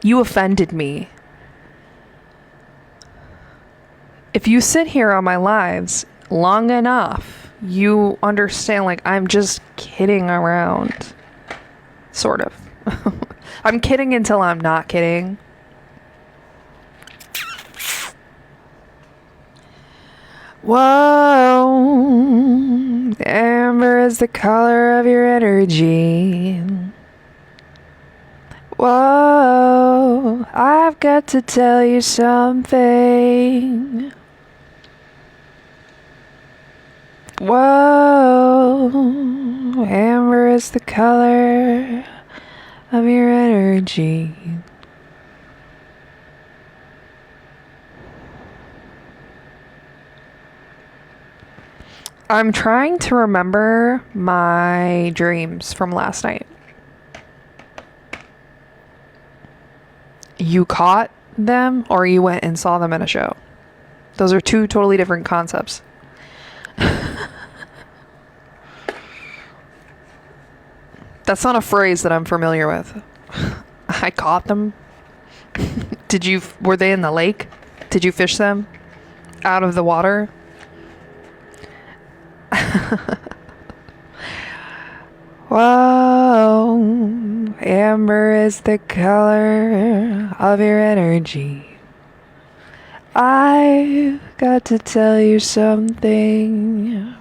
You offended me. If you sit here on my lives long enough, you understand, like, I'm just kidding around. Sort of. I'm kidding until I'm not kidding. Whoa, amber is the color of your energy. Whoa, I've got to tell you something. Whoa, amber is the color of your energy. I'm trying to remember my dreams from last night. You caught them or you went and saw them in a show? Those are two totally different concepts. That's not a phrase that I'm familiar with. I caught them. Were they in the lake? Did you fish them out of the water? Whoa, amber is the color of your energy. I've got to tell you something.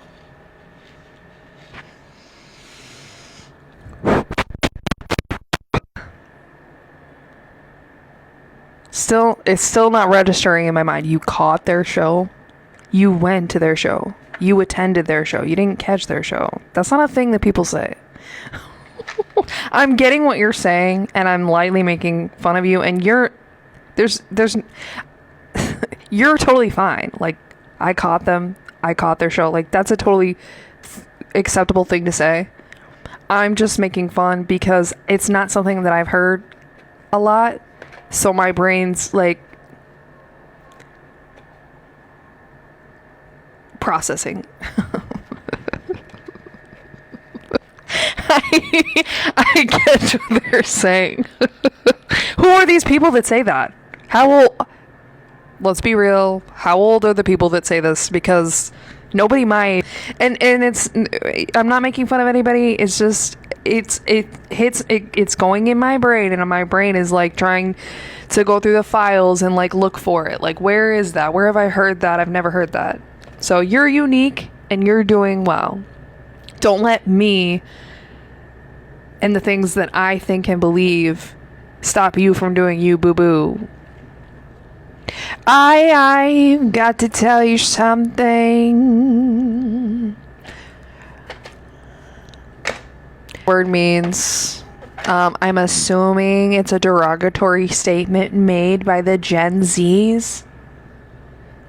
It's still not registering in my mind. You caught their show. You went to their show. You attended their show. You didn't catch their show. That's not a thing that people say. I'm getting what you're saying, and I'm lightly making fun of you, and you're totally fine. Like, I caught them. I caught their show. Like, that's a totally acceptable thing to say. I'm just making fun because it's not something that I've heard a lot. So my brain's like processing. I get what they're saying. Who are these people that say that? How old? Let's be real. How old are the people that say this? Because nobody might. And it's. I'm not making fun of anybody. It's just. It's going in my brain, and my brain is like trying to go through the files and like look for it. Like, where is that? Where have I heard that? I've never heard that. So you're unique and you're doing well. Don't let me and the things that I think and believe stop you from doing you, boo-boo. I've got to tell you something. Word means, I'm assuming it's a derogatory statement made by the Gen Zs.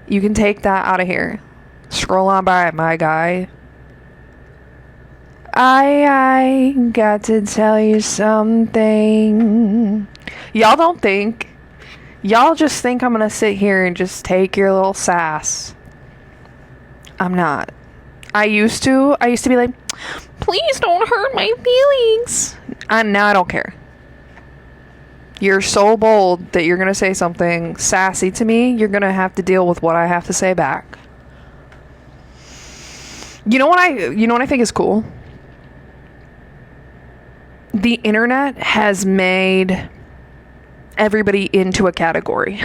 You can take that out of here. Scroll on by, my guy. I got to tell you something. Y'all just think I'm gonna sit here and just take your little sass. I'm not. I used to be like, please don't hurt my feelings. And now I don't care. You're so bold that you're gonna say something sassy to me. You're gonna have to deal with what I have to say back. You know what I think is cool? The internet has made everybody into a category.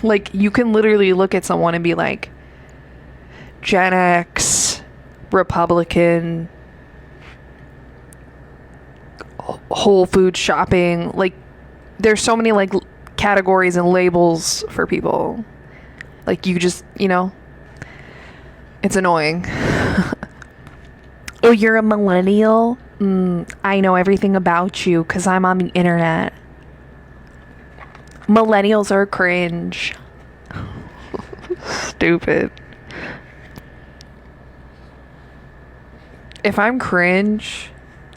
Like, you can literally look at someone and be like, Gen X, Republican, Whole Food shopping. Like, there's so many like categories and labels for people. Like, you just, it's annoying. Oh, you're a millennial? I know everything about you because I'm on the internet. Millennials are cringe. Stupid. If I'm cringe,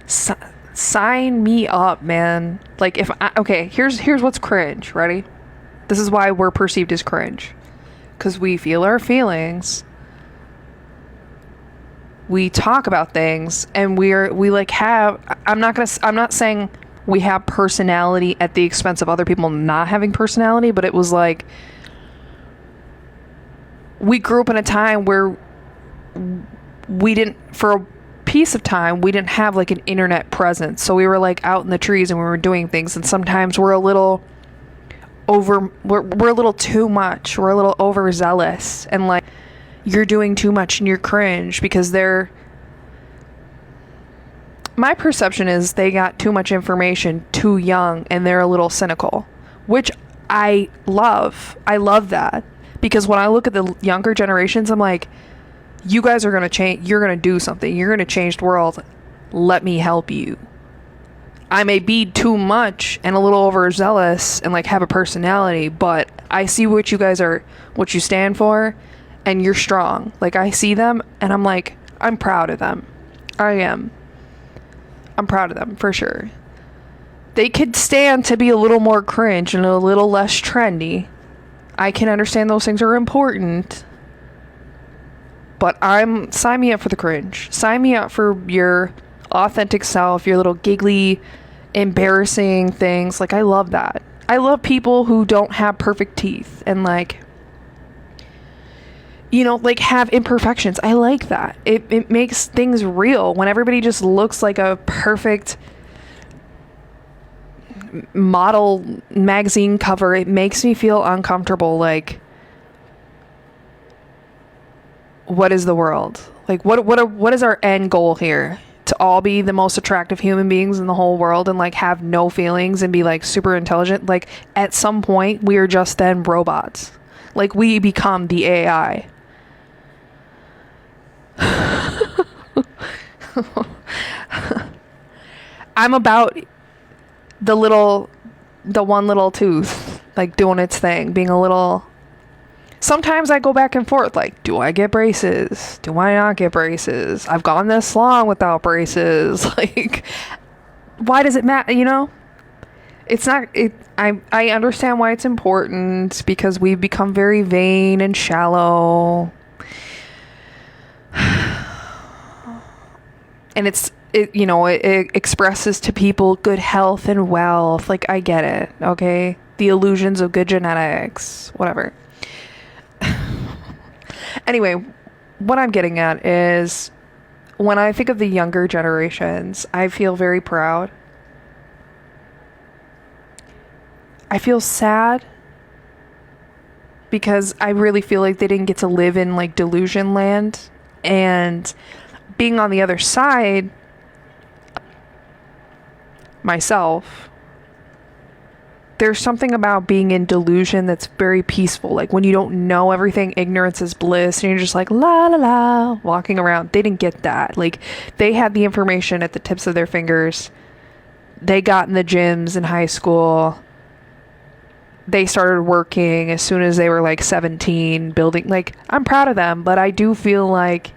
sign me up, man. Like, here's what's cringe. Ready? This is why we're perceived as cringe. Because we feel our feelings. We talk about things, and I'm not saying we have personality at the expense of other people not having personality, but it was like we grew up in a time where we didn't, for a piece of time, we didn't have like an internet presence. So we were like out in the trees and we were doing things, and sometimes we're a little we're a little too much. We're a little overzealous, and like you're doing too much and you're cringe because my perception is they got too much information too young and they're a little cynical, which I love. I love that, because when I look at the younger generations, I'm like, you guys are going to change. You're going to do something. You're going to change the world. Let me help you. I may be too much and a little overzealous and like have a personality, but I see what you guys are, what you stand for, and you're strong. Like I see them and I'm like, I'm proud of them. I am. I'm proud of them for sure. They could stand to be a little more cringe and a little less trendy. I can understand those things are important. But sign me up for the cringe. Sign me up for your authentic self, your little giggly, embarrassing things. Like, I love that. I love people who don't have perfect teeth and like, you know, like have imperfections. I like that. It makes things real. When everybody just looks like a perfect model magazine cover, it makes me feel uncomfortable. Like, what is the world? Like, what is our end goal here? To all be the most attractive human beings in the whole world and like have no feelings and be like super intelligent? Like, at some point we are just then robots. Like, we become the AI. I'm about the one little tooth like doing its thing, being a little. Sometimes I go back and forth, like, do I get braces? Do I not get braces? I've gone this long without braces. Like, why does it matter? You know, it's not. I understand why it's important, because we've become very vain and shallow. And it expresses to people good health and wealth. Like, I get it, okay? The illusions of good genetics, whatever. Anyway, what I'm getting at is, when I think of the younger generations, I feel very proud. I feel sad because I really feel like they didn't get to live in like delusion land, and being on the other side myself, there's something about being in delusion that's very peaceful. Like, when you don't know everything, ignorance is bliss, and you're just like la la la walking around. They didn't get that. Like, they had the information at the tips of their fingers. They got in the gyms in high school. They started working as soon as they were like 17, building. Like, I'm proud of them, but I do feel like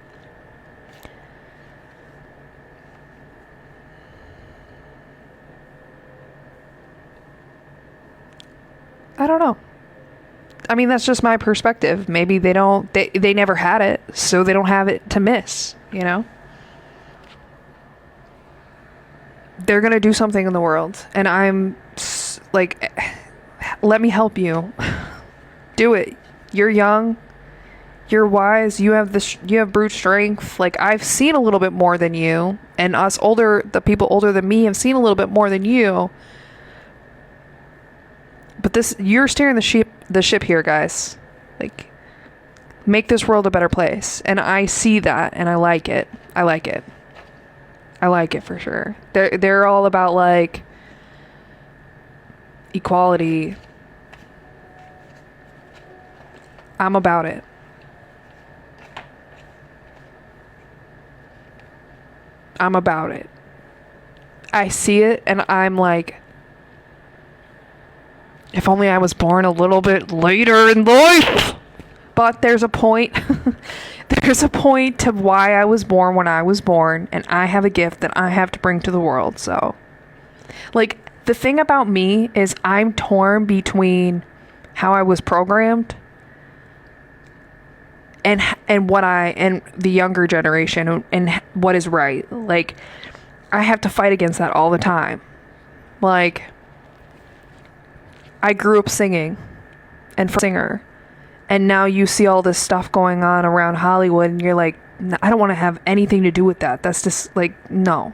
I don't know. I mean, that's just my perspective. Maybe they never had it, so they don't have it to miss, you know? They're going to do something in the world, and I'm like, let me help you. Do it. You're young. You're wise. You have brute strength. Like, I've seen a little bit more than you, and the people older than me have seen a little bit more than you. But you're steering the ship here, guys. Like, make this world a better place. And I see that, and I like it. I like it. I like it for sure. They're all about like equality. I'm about it. I'm about it. I see it, and I'm like, if only I was born a little bit later in life. But there's a point. There's a point to why I was born when I was born, and I have a gift that I have to bring to the world. So, like, the thing about me is I'm torn between how I was programmed and the younger generation and what is right. Like, I have to fight against that all the time. Like, I grew up singing and for a singer, and now you see all this stuff going on around Hollywood and you're like, I don't want to have anything to do with that. That's just like, no.